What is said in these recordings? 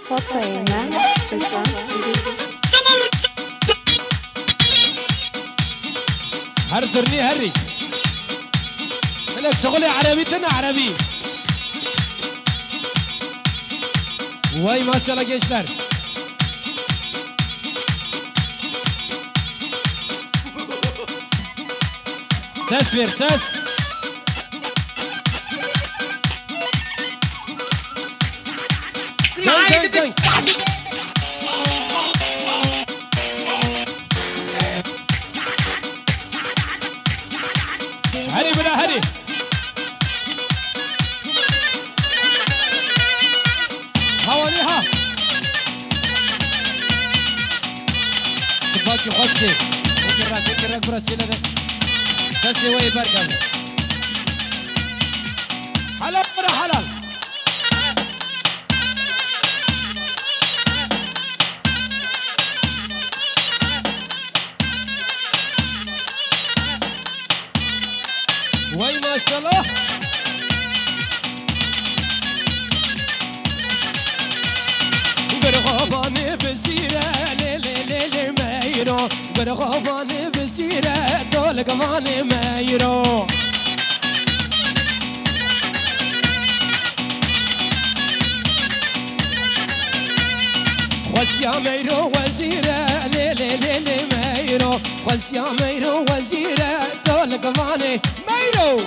فاطمة هرزرني هري لك شغلي عربي تنا عربي. Vay maşallah gençler. Ses ver ses. Dön dön dön. Hadi bula hadi. حواليها سباكي خشتي وكراك براتشي لنا تسلي وي بركب حلال برا حلال وي ما شاء الله برغباني بزيرة ليلي مايرو برغباني بزيرة طولك ماني مايرو خوش يا مايرو وزيرة ليلي مايرو خوش يا مايرو وزيرة طولك ماني مايرو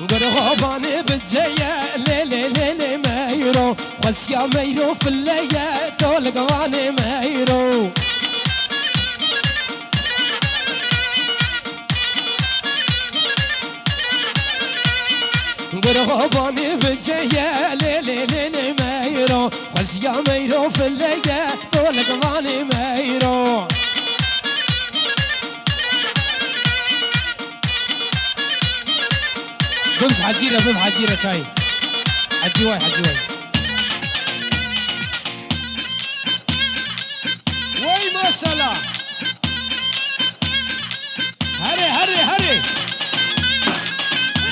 برغباني بتجيا ليلي مايرو خس يا مايرو في الليا تولقواني مايرو برغباني بتجيا ليلي مايرو خس يا مايرو في الليا تولقواني مايرو بمس حجيرة بم حجيرة شاي حجي واي وي ما شاء الله هري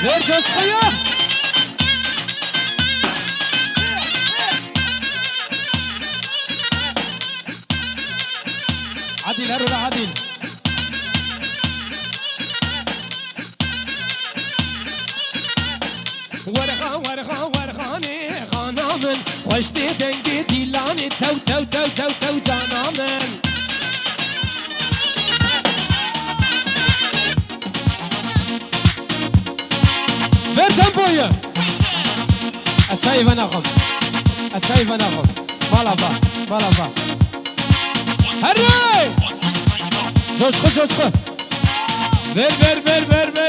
غير تسقية عدل هرو لا عدل ورخاني خانامن خوشتی دنگی دیلانی تو جانامن بر تنبویه اتشایی وناخم بالا با هری جوش خو بر